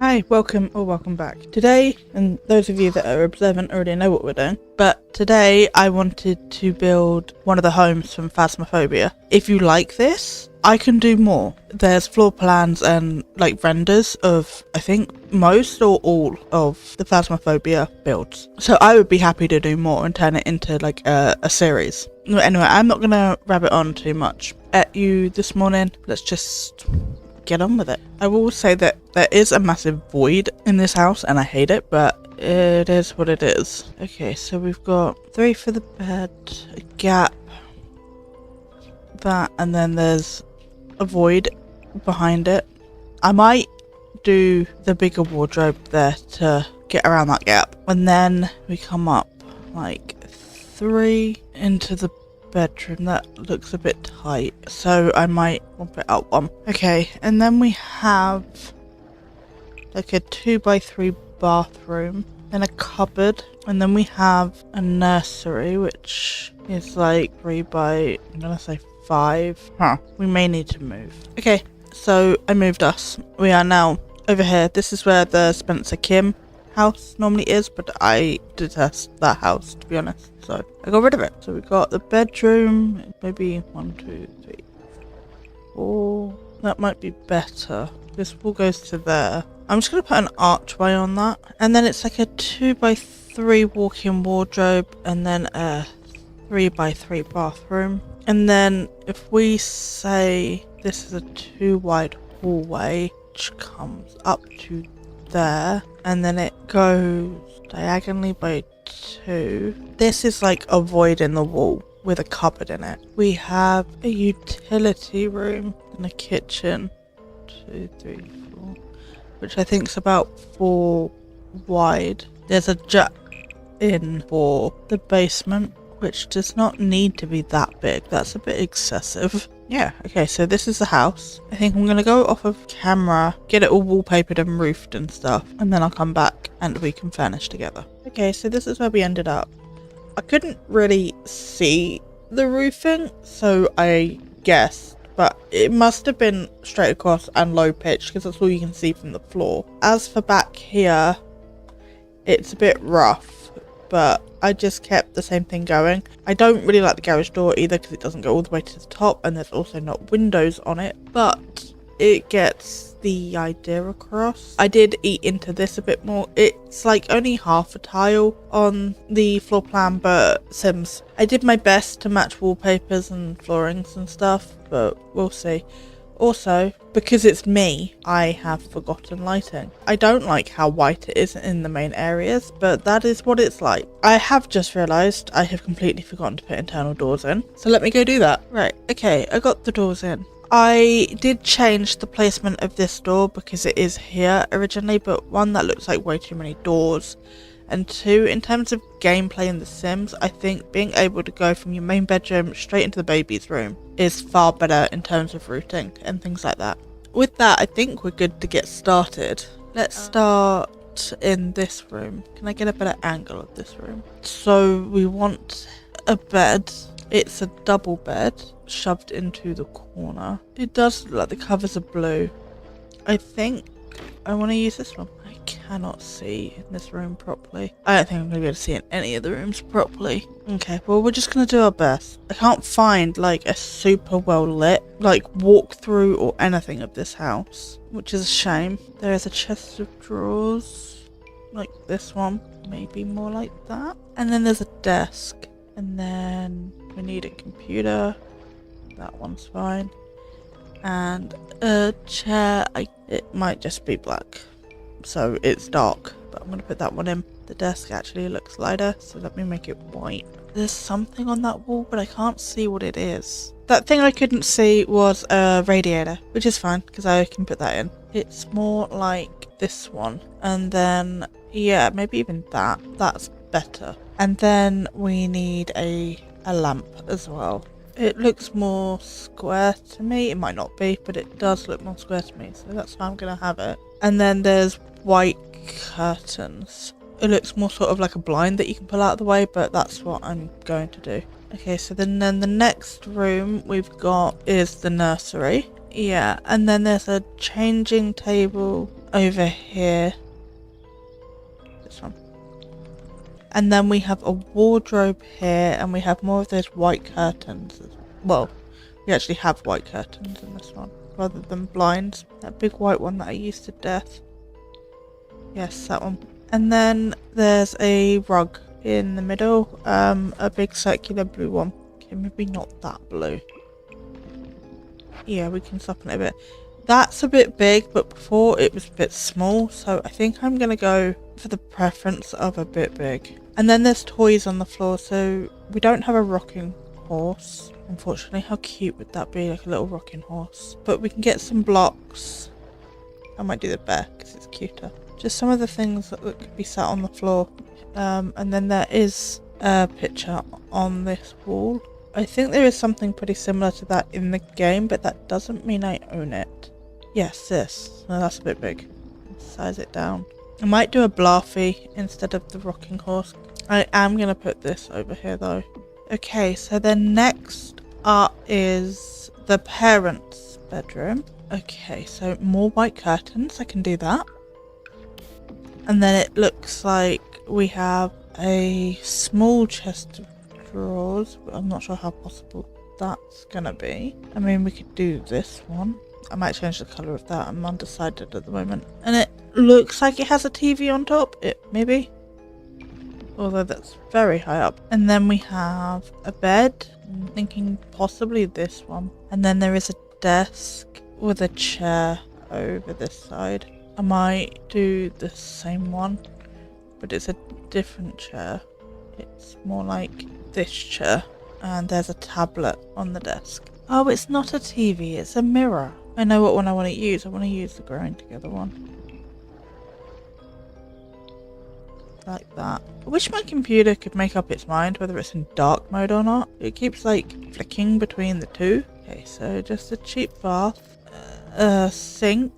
Hi, welcome or welcome back. Today, and those of you that are observant already know what we're doing, but today I wanted to build one of the homes from Phasmophobia. If you like this, I can do more. There's floor plans and like renders of, I think, most or all of the Phasmophobia builds. So I would be happy to do more and turn it into like a series. Anyway, I'm not going to rabbit on too much at you this morning. Let's just get on with it. I will say that there is a massive void in this house and I hate it, but it is what it is. Okay, so we've got 3 for the bed, a gap, that, and then there's a void behind it. I might do the bigger wardrobe there to get around that gap, and then we come up like 3 into the bedroom. That looks a bit tight, so I might bump it up 1. Okay, and then we have like a 2x3 bathroom, then a cupboard, and then we have a nursery which is like 3 by, I'm gonna say 5. We may need to move. Okay, so I moved us. We are now over here. This is where the Spencer Kim house normally is, but I detest that house, to be honest, so I got rid of it. So we got the bedroom, maybe 1, 2, 3, 4. That might be better. This wall goes to there. I'm just gonna put an archway on that, and then it's like a 2x3 walk-in wardrobe, and then a 3x3 bathroom. And then if we say this is a 2 wide hallway which comes up to there, and then it goes diagonally by 2. This is like a void in the wall with a cupboard in it. We have a utility room and a kitchen. 2, 3, 4, which I think is about 4 wide. There's a jack in for the basement, which does not need to be that big. That's a bit excessive. Yeah, okay, so this is the house. I think I'm gonna go off of camera, get it all wallpapered and roofed and stuff, and then I'll come back and we can furnish together. Okay, so this is where we ended up. I couldn't really see the roofing, so I guessed, but it must have been straight across and low pitch because that's all you can see from the floor. As for back here, it's a bit rough, but I just kept the same thing going. I don't really like the garage door either because it doesn't go all the way to the top, and there's also not windows on it, but it gets the idea across. I did eat into this a bit more. It's like only half a tile on the floor plan, but Sims. I did my best to match wallpapers and floorings and stuff, but we'll see. Also, because it's me, I have forgotten lighting. I don't like how white it is in the main areas, but that is what it's like. I have just realised I have completely forgotten to put internal doors in, so let me go do that. Right, okay, I got the doors in. I did change the placement of this door because it is here originally, but 1, that looks like way too many doors, and 2, in terms of gameplay in The Sims, I think being able to go from your main bedroom straight into the baby's room is far better in terms of routing and things like that. With that, I think we're good to get started. Let's start in this room. Can I get a better angle of this room? So we want a bed. It's a double bed shoved into the corner. It does look like the covers are blue. I think I want to use this one. I cannot see in this room properly. I don't think I'm going to be able to see in any of the rooms properly. Okay, well, we're just going to do our best. I can't find like a super well lit like walkthrough or anything of this house, which is a shame. There is a chest of drawers like this one, maybe more like that. And then there's a desk, and then we need a computer. That one's fine. And a chair. It might just be black, so it's dark, but I'm going to put that one in. The desk actually looks lighter, so let me make it white. There's something on that wall, but I can't see what it is. That thing I couldn't see was a radiator, which is fine because I can put that in. It's more like this one, and then yeah, maybe even that. That's better. And then we need a lamp as well. It looks more square to me. It might not be, but it does look more square to me, so that's why I'm going to have it. And then there's white curtains. It looks more sort of like a blind that you can pull out of the way, but that's what I'm going to do. Okay, so then the next room we've got is the nursery. Yeah, and then there's a changing table, over here. This one. And then we have a wardrobe here, and we have more of those white curtains. Well, we actually have white curtains in this one, rather than blinds. That big white one that I used to death. Yes, that one. And then there's a rug in the middle, a big circular blue one. Okay, maybe not that blue. Yeah, we can soften it a bit. That's a bit big, but before it was a bit small, so I think I'm gonna go for the preference of a bit big. And then there's toys on the floor, so we don't have a rocking horse. Unfortunately, how cute would that be, like a little rocking horse? But we can get some blocks. I might do the bear because it's cuter. Just some of the things that could be sat on the floor. And then there is a picture on this wall. I think there is something pretty similar to that in the game, but that doesn't mean I own it. Yes, this. No, that's a bit big. Size it down. I might do a Blarfy instead of the rocking horse. I am going to put this over here though. Okay, so then next up is the parents' bedroom. Okay, so more white curtains. I can do that. And then it looks like we have a small chest of drawers, but I'm not sure how possible that's gonna be. I mean, we could do this one. I might change the colour of that. I'm undecided at the moment. And it looks like it has a TV on top. Maybe. Although that's very high up. And then we have a bed. I'm thinking possibly this one. And then there is a desk with a chair over this side. I might do the same one, but it's a different chair. It's more like this chair. And there's a tablet on the desk. Oh, it's not a TV, it's a mirror. I know what one I want to use. I want to use the growing together one. Like that. I wish my computer could make up its mind whether it's in dark mode or not. It keeps like flicking between the two. Okay, so just a cheap bath. Sink.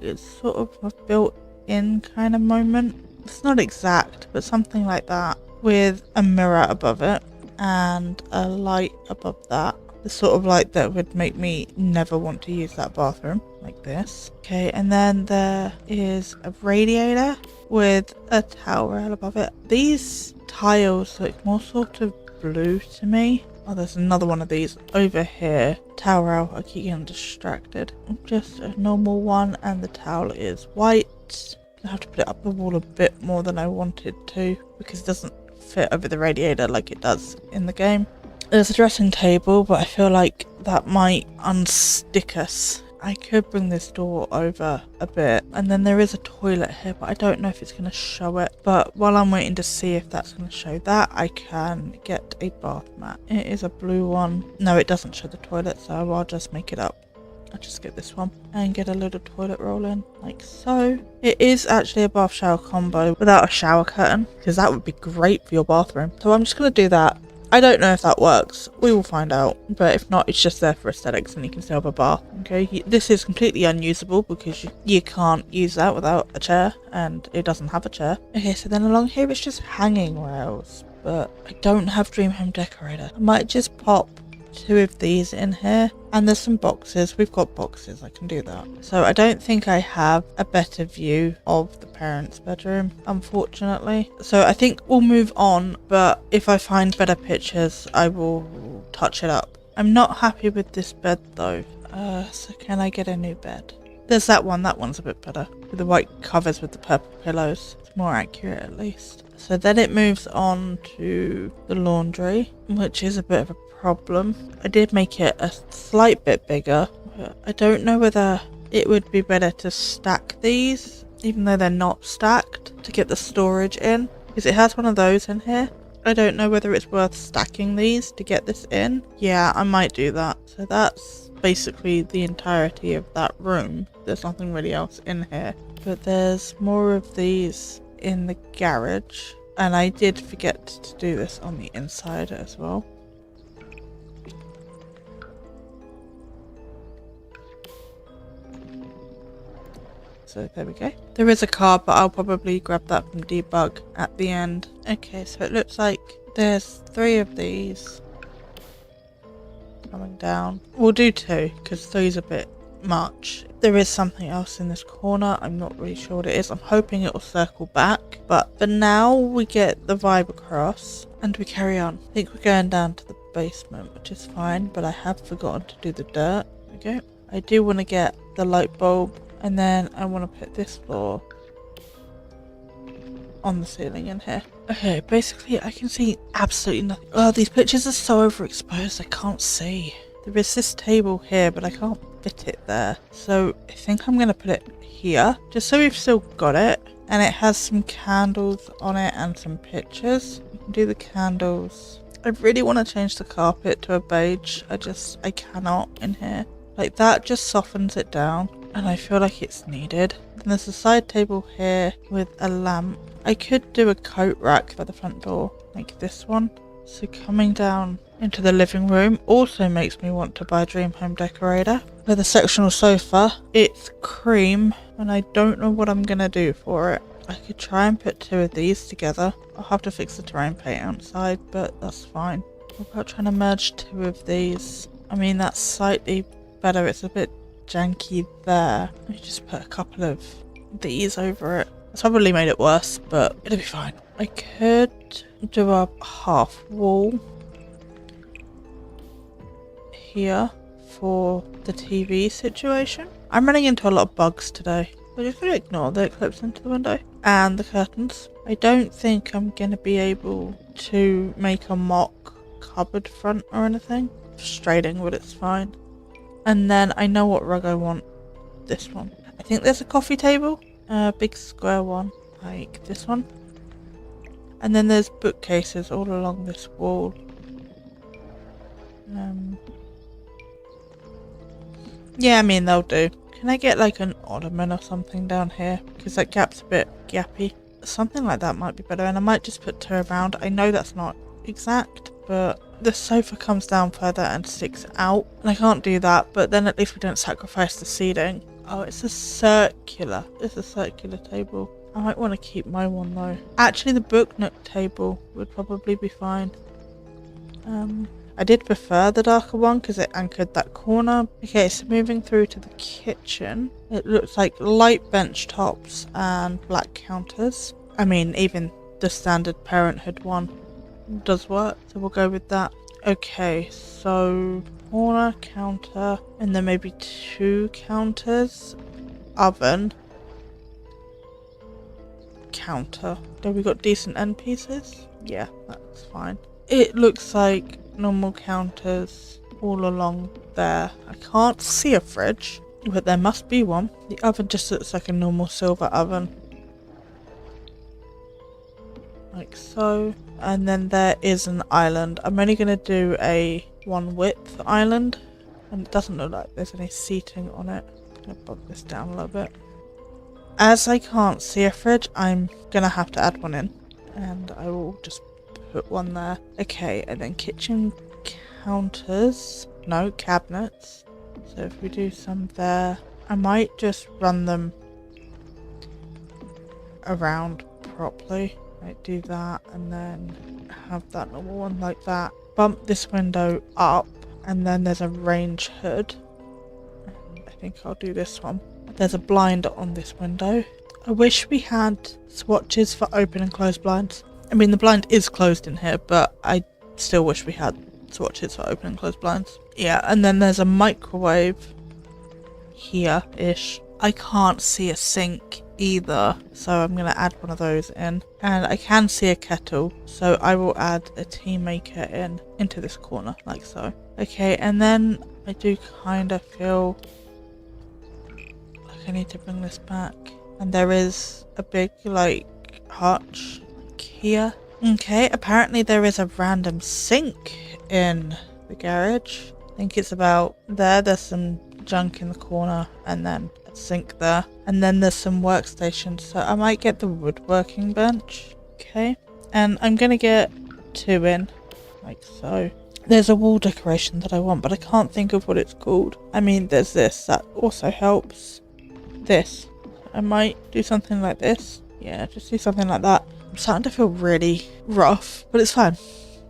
It's sort of a built-in kind of moment. It's not exact, but something like that. With a mirror above it and a light above that. The sort of light that would make me never want to use that bathroom, like this. Okay, and then there is a radiator with a towel rail above it. These tiles look more sort of blue to me. Oh, there's another one of these over here. Towel rail, I keep getting distracted. Just a normal one, and the towel is white. I have to put it up the wall a bit more than I wanted to, because it doesn't fit over the radiator like it does in the game. There's a dressing table, but I feel like that might unstick us. I could bring this door over a bit. And then there is a toilet here, but I don't know if it's going to show it. But while I'm waiting to see if that's going to show that, I can get a bath mat. It is a blue one. No, it doesn't show the toilet, so I'll just make it up. I'll just get this one and get a little toilet roll in, like so. It is actually a bath shower combo without a shower curtain, because that would be great for your bathroom. So I'm just going to do that. I don't know if that works. We will find out. But if not, it's just there for aesthetics and you can still have a bath. Okay, this is completely unusable because you can't use that without a chair, and it doesn't have a chair. Okay, so then along here it's just hanging rails, but I don't have Dream Home Decorator. I might just pop 2 of these in here, and there's some boxes. We've got boxes, I can do that. So I don't think I have a better view of the parents' bedroom, unfortunately. So I think we'll move on, but if I find better pictures, I will touch it up. I'm not happy with this bed though, so can I get a new bed? There's that one's a bit better, with the white covers with the purple pillows. It's more accurate at least. So then it moves on to the laundry, which is a bit of a problem. I did make it a slight bit bigger, but I don't know whether it would be better to stack these, even though they're not stacked, to get the storage in, because it has one of those in here. I don't know whether it's worth stacking these to get this in. Yeah, I might do that. So that's basically the entirety of that room. There's nothing really else in here, but there's more of these in the garage, and I did forget to do this on the inside as well. So there we go. There is a car, but I'll probably grab that from debug at the end. Okay, so it looks like there's 3 of these coming down. We'll do 2 because 3's a bit much. There is something else in this corner. I'm not really sure what it is. I'm hoping it will circle back. But for now, we get the vibe across and we carry on. I think we're going down to the basement, which is fine. But I have forgotten to do the dirt. Okay. I do want to get the light bulb. And then I want to put this floor on the ceiling in here. Okay, basically I can see absolutely nothing. Oh, these pictures are so overexposed. I can't see. There is this table here, but I can't fit it there. So I think I'm going to put it here, just so we've still got it. And it has some candles on it and some pictures. We can do the candles. I really want to change the carpet to a beige. I cannot in here. Like that just softens it down. And I feel like it's needed. And there's a side table here with a lamp. I could do a coat rack by the front door, like this one. So coming down into the living room also makes me want to buy a dream home decorator. With a sectional sofa, it's cream and I don't know what I'm going to do for it. I could try and put two of these together. I'll have to fix the terrain paint outside, but that's fine. What about trying to merge two of these? I mean, that's slightly better. It's a bit janky there. Let me just put a couple of these over it. It's probably made it worse, but it'll be fine. I could do a half wall here for the TV situation. I'm running into a lot of bugs today. We're just going to ignore the eclipse into the window and the curtains. I don't think I'm going to be able to make a mock cupboard front or anything. Frustrating, but it's fine. And then I know what rug I want. This one. I think there's a coffee table. A big square one. Like this one. And then there's bookcases all along this wall. Yeah, I mean, they'll do. Can I get like an ottoman or something down here? Because that gap's a bit gappy. Something like that might be better. And I might just put two around. I know that's not exact, but the sofa comes down further and sticks out. And I can't do that, but then at least we don't sacrifice the seating. Oh, it's a circular table. I might want to keep my one though. Actually, the book nook table would probably be fine. I did prefer the darker one because it anchored that corner. Okay, so moving through to the kitchen. It looks like light bench tops and black counters. I mean, even the standard Parenthood one does work, so we'll go with that. Okay, so corner, counter, and then maybe two counters, oven, counter. Have we got decent end pieces? Yeah, that's fine. It looks like normal counters all along there. I can't see a fridge, but there must be one. The oven just looks like a normal silver oven. Like so. And then there is an island. I'm only going to do a one width island. And it doesn't look like there's any seating on it. I'm going to bump this down a little bit. As I can't see a fridge, I'm going to have to add one in. And I will just put one there. Okay, and then kitchen counters. No, cabinets. So if we do some there, I might just run them around properly. Right, do that and then have that normal one like that. Bump this window up and then there's a range hood. And I think I'll do this one. There's a blind on this window. I wish we had swatches for open and closed blinds. I mean, the blind is closed in here, but I still wish we had swatches for open and closed blinds. Yeah, and then there's a microwave here-ish. I can't see a sink either, so I'm going to add one of those in. And I can see a kettle, so I will add a tea maker into this corner, like so. Okay, and then I do kind of feel like I need to bring this back. And there is a big, like, hutch here. Okay, apparently there is a random sink in the garage. I think it's about there. There's some junk in the corner and then a sink there. And then there's some workstations, so I might get the woodworking bench. Okay, and I'm gonna get two in, like so. There's a wall decoration that I want, but I can't think of what it's called. I mean, there's this, that also helps. This. I might do something like this. Yeah, just do something like that. I'm starting to feel really rough, but it's fine.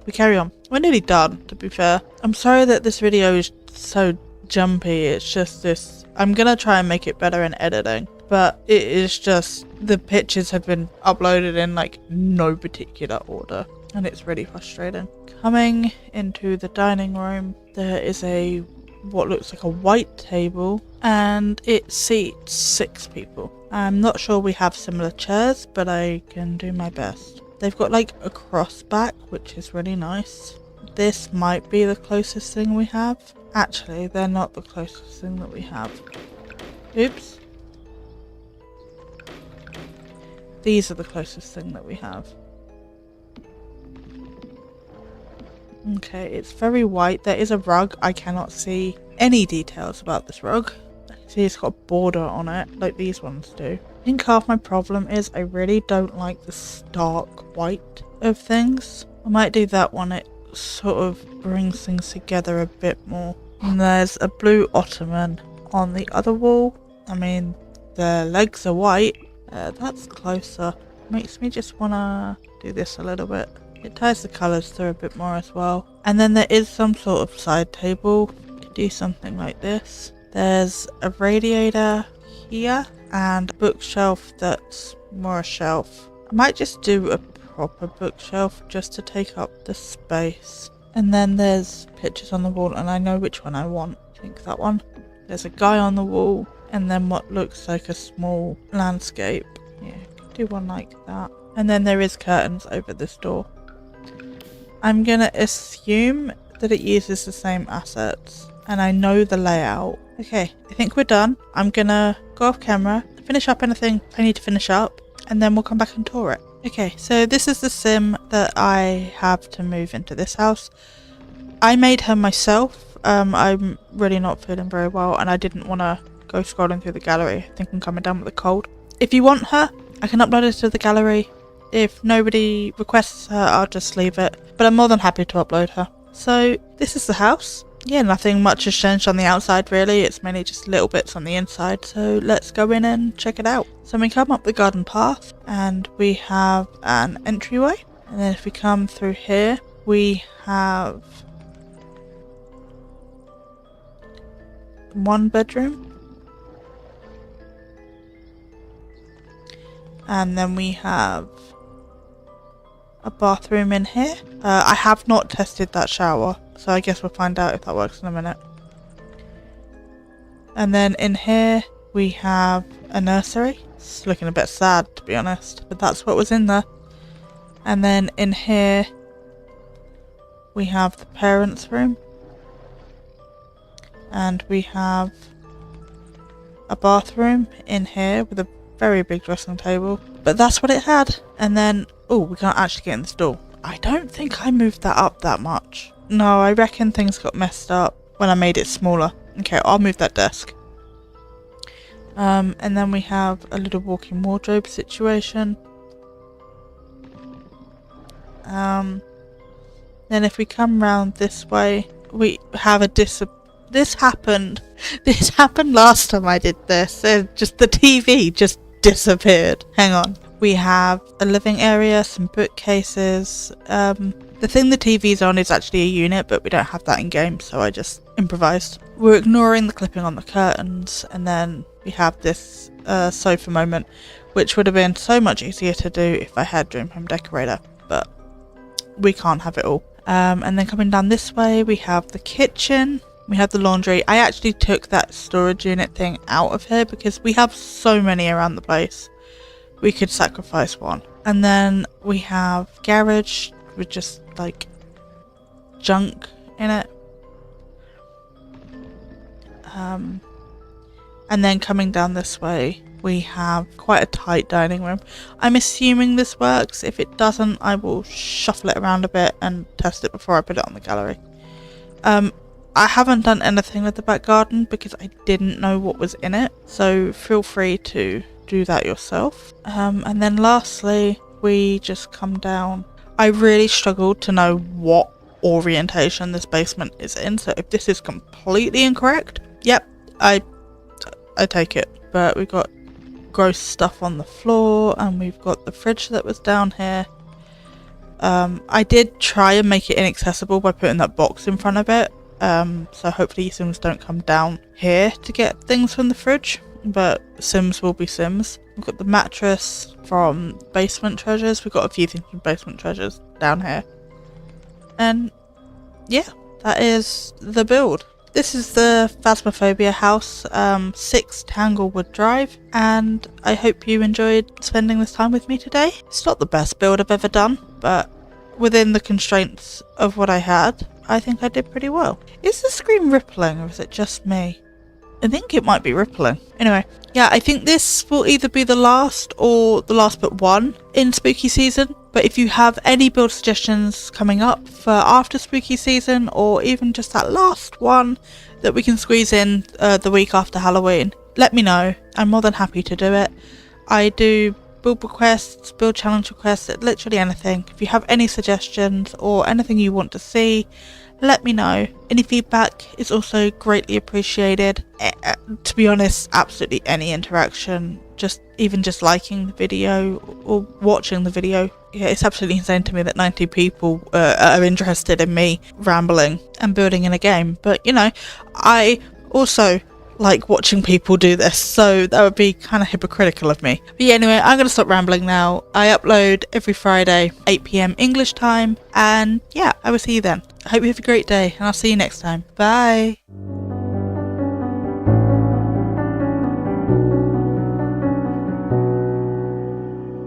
We carry on. We're nearly done, to be fair. I'm sorry that this video is so jumpy. It's just this I'm gonna try and make it better in editing, but it is just the pictures have been uploaded in like no particular order, and it's really frustrating. Coming into the dining room, there is a what looks like a white table, and it seats 6 people. I'm not sure we have similar chairs, but I can do my best. They've got like a cross back, which is really nice. This might be the closest thing we have. Actually, they're not the closest thing that we have. Oops. These are the closest thing that we have. Okay, it's very white. There is a rug. I cannot see any details about this rug. See, it's got a border on it, like these ones do. I think half my problem is I really don't like the stark white of things. I might do that one. It sort of brings things together a bit more. And there's a blue ottoman on the other wall. I mean, the legs are white. That's closer. Makes me just wanna do this a little bit. It ties the colours through a bit more as well. And then there is some sort of side table. You could do something like this. There's a radiator here and a bookshelf that's more a shelf. I might just do a proper bookshelf just to take up the space. And then there's pictures on the wall, and I know which one I want. I think that one. There's a guy on the wall, and then what looks like a small landscape. Yeah, do one like that. And then there is curtains over this door. I'm gonna assume that it uses the same assets, and I know the layout. Okay, I think we're done. I'm gonna go off camera, finish up anything I need to finish up, and then we'll come back and tour it. Okay, so this is the sim that I have to move into this house. I made her myself. I'm really not feeling very well, and I didn't want to go scrolling through the gallery. I think I'm coming down with a cold. If you want her, I can upload it to the gallery. If nobody requests her, I'll just leave it. But I'm more than happy to upload her. So this is the house. Yeah, nothing much has changed on the outside really. It's mainly just little bits on the inside. So let's go in and check it out. So we come up the garden path and we have an entryway. And then if we come through here, we have one bedroom. And then we have a bathroom in here. I have not tested that shower, so I guess we'll find out if that works in a minute. And then in here we have a nursery. It's looking a bit sad, to be honest, but that's what was in there. And then in here we have the parents' room. And we have a bathroom in here with a very big dressing table. But that's what it had. And then, oh, we can't actually get in this door. I don't think I moved that up that much. No, I reckon things got messed up when I made it smaller. Okay, I'll move that desk. And then we have a little walk-in wardrobe situation. Then if we come round this way, we have a this happened last time I did this. Just the TV just disappeared. Hang on. We have a living area, some bookcases. The thing the TV's on is actually a unit, but we don't have that in game, so I just improvised. We're ignoring the clipping on the curtains, and then we have this sofa moment, which would have been so much easier to do if I had Dream Home Decorator, but we can't have it all. And then coming down this way, we have the kitchen. We have the laundry. I actually took that storage unit thing out of here because we have so many around the place. We could sacrifice one. And then we have garage with just like junk in it. And then coming down this way, we have quite a tight dining room. I'm assuming this works. If it doesn't, I will shuffle it around a bit and test it before I put it on the gallery. I haven't done anything with the back garden because I didn't know what was in it, so feel free to do that yourself. And then lastly, we just come down. I really struggled to know what orientation this basement is in, so if this is completely incorrect, yep, I take it. But we've got gross stuff on the floor, and we've got the fridge that was down here. I did try and make it inaccessible by putting that box in front of it, so hopefully Sims don't come down here to get things from the fridge, but Sims will be Sims. We've got the mattress from Basement Treasures. We've got a few things from Basement Treasures down here. And yeah, that is the build. This is the Phasmophobia house, 6 Tanglewood Drive, and I hope you enjoyed spending this time with me today. It's not the best build I've ever done, but within the constraints of what I had, I think I did pretty well. Is the screen rippling or is it just me? I think it might be rippling. Anyway, yeah, I think this will either be the last or the last but one in spooky season. But if you have any build suggestions coming up for after spooky season, or even just that last one that we can squeeze in the week after Halloween, let me know. I'm more than happy to do it. I do build requests, build challenge requests, literally anything. If you have any suggestions or anything you want to see, let me know. Any feedback is also greatly appreciated. To be honest, absolutely any interaction, even just liking the video or watching the video. Yeah, it's absolutely insane to me that 90 people are interested in me rambling and building in a game. But you know, I also like watching people do this, so that would be kind of hypocritical of me. But yeah, anyway, I'm going to stop rambling now. I upload every Friday, 8 PM English time, and yeah, I will see you then. I hope you have a great day, and I'll see you next time. Bye!